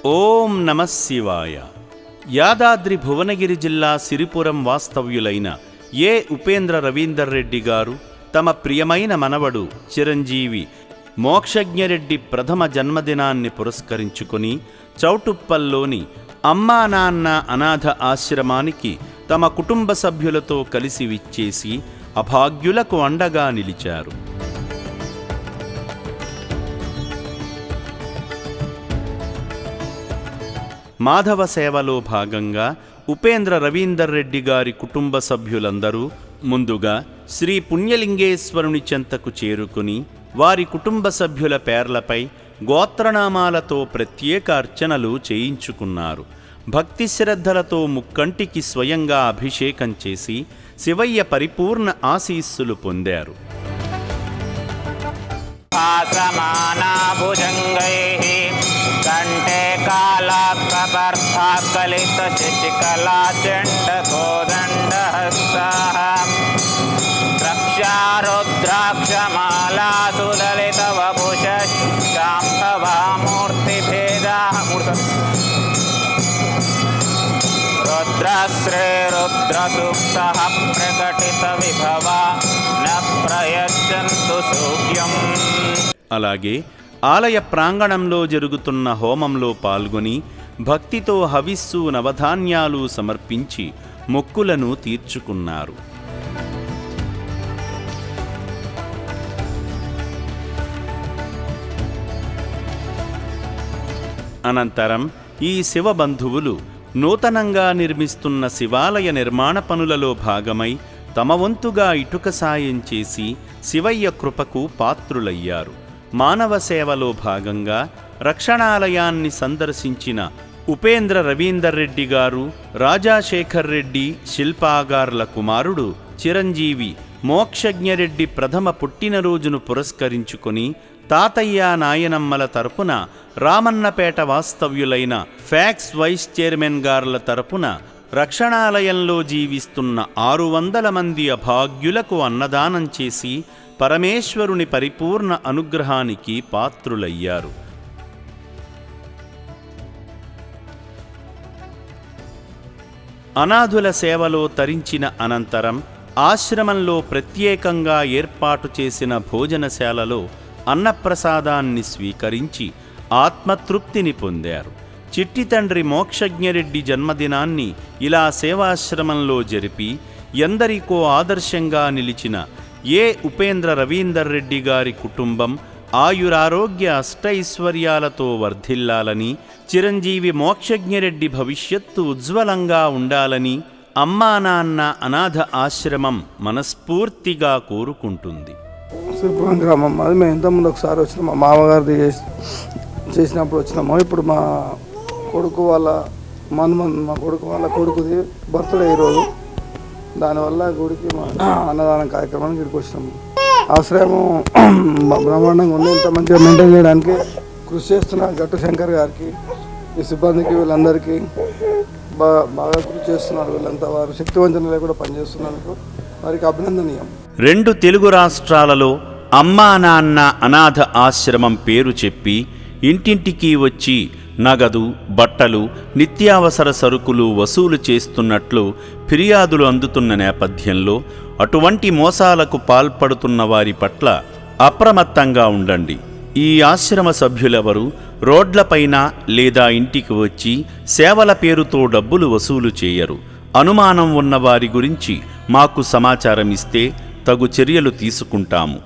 ఓం నమః శివాయ. యాదాద్రి భువనగిరి జిల్లా సిరిపురం వాస్తవ్యులైన ఏ ఉపేంద్ర రవీందర్ రెడ్డి గారు తమ ప్రియమైన మనవడు చిరంజీవి మోక్షజ్ఞరెడ్డి ప్రథమ జన్మదినాన్ని పురస్కరించుకుని చౌటుప్పల్లోని అమ్మా నాన్న అనాథ ఆశ్రమానికి తమ కుటుంబ సభ్యులతో కలిసి విచ్చేసి అభాగ్యులకు అండగా నిలిచారు. మాధవ సేవలో భాగంగా ఉపేంద్ర రవీందర్ రెడ్డి గారి కుటుంబ సభ్యులందరూ ముందుగా శ్రీ పుణ్యలింగేశ్వరుని చెంతకు చేరుకుని వారి కుటుంబ సభ్యుల పేర్లపై గోత్రనామాలతో ప్రత్యేక అర్చనలు చేయించుకున్నారు. భక్తి శ్రద్ధలతో ముక్కంటికి స్వయంగా అభిషేకం చేసి శివయ్య పరిపూర్ణ ఆశీస్సులు పొందారు. కంటే కాళాకలిత శశికళా చండ కోదండహస్త రక్షారుద్రాక్షమాలా సులలిత వపుష శాంభవామూర్తిభేదా రుద్రశ్రీ రుద్రసూక్త ప్రకటిత విభవా న ప్రయచ్చంతు సూక్ష్యం. అలాగే ఆలయ ప్రాంగణంలో జరుగుతున్న హోమంలో పాల్గొని భక్తితో హవిస్సు నవధాన్యాలు సమర్పించి మొక్కులను తీర్చుకున్నారు. అనంతరం ఈ శివబంధువులు నూతనంగా నిర్మిస్తున్న శివాలయ నిర్మాణ పనులలో భాగమై తమ వంతుగా ఇటుక సాయం చేసి శివయ్య కృపకు పాత్రులయ్యారు. మానవ సేవలో భాగంగా రక్షణాలయాన్ని సందర్శించిన ఉపేంద్ర రవీందర్ రెడ్డి గారు రాజాశేఖర్ రెడ్డి శిల్పాగార్ల కుమారుడు చిరంజీవి మోక్షజ్ఞరెడ్డి ప్రథమ పుట్టినరోజును పురస్కరించుకొని తాతయ్య నాయనమ్మల తరపున రామన్నపేట వాస్తవ్యులైన ఫ్యాక్స్ వైస్ చైర్మన్ గార్ల తరపున రక్షణాలయంలో జీవిస్తున్న 600 మంది అభాగ్యులకు అన్నదానం చేసి పరమేశ్వరుని పరిపూర్ణ అనుగ్రహానికి పాత్రులయ్యారు. అనాథుల సేవలో తరించిన అనంతరం ఆశ్రమంలో ప్రత్యేకంగా ఏర్పాటు చేసిన భోజనశాలలో అన్నప్రసాదాన్ని స్వీకరించి ఆత్మతృప్తిని పొందారు. చిట్టి తండ్రి మోక్షజ్ఞరెడ్డి జన్మదినాన్ని ఇలా సేవాశ్రమంలో జరిపి ఎందరికో ఆదర్శంగా నిలిచిన ఏ ఉపేంద్ర రవీందర్ రెడ్డి గారి కుటుంబం ఆయురారోగ్య అష్టైశ్వర్యాలతో వర్ధిల్లాలని, చిరంజీవి మోక్షజ్ఞరెడ్డి భవిష్యత్తు ఉజ్వలంగా ఉండాలని అమ్మా నాన్న అనాథ ఆశ్రమం మనస్ఫూర్తిగా కోరుకుంటుంది. సిరిపురం గ్రామం అది. మేము ఇంతకుముందు ఒకసారి వచ్చినాం, మా మామగారిది చేసినప్పుడు వచ్చినాము. ఇప్పుడు మా కొడుకు వాళ్ళ కొడుకుది బర్త్డే ఈరోజు. దానివల్ల గుడికి అన్నదానం కార్యక్రమానికి ఇక్కడికి వచ్చినాము. ఆశ్రయం బ్రహ్మాండంగా ఉంది. ఇంత మంచిగా మెయింటైన్ చేయడానికి కృషి చేస్తున్న గట్టు శంకర్ గారికి, ఈ సిబ్బందికి, వీళ్ళందరికీ బాగా కృషి చేస్తున్నారు. వీళ్ళంతా వారు శక్తివంచనలో కూడా పనిచేస్తున్నందుకు వారికి అభినందనీయం. 2 తెలుగు రాష్ట్రాలలో అమ్మా నాన్న అనాథ ఆశ్రమం పేరు చెప్పి ఇంటింటికి వచ్చి నగదు, బట్టలు, నిత్యావసర సరుకులు వసూలు చేస్తున్నట్లు ఫిర్యాదులు అందుతున్న నేపథ్యంలో అటువంటి మోసాలకు పాల్పడుతున్న వారి పట్ల అప్రమత్తంగా ఉండండి. ఈ ఆశ్రమ సభ్యులెవరూ రోడ్లపైన లేదా ఇంటికి వచ్చి సేవల పేరుతో డబ్బులు వసూలు చేయరు. అనుమానం ఉన్న వారి గురించి మాకు సమాచారం ఇస్తే తగు చర్యలు తీసుకుంటాము.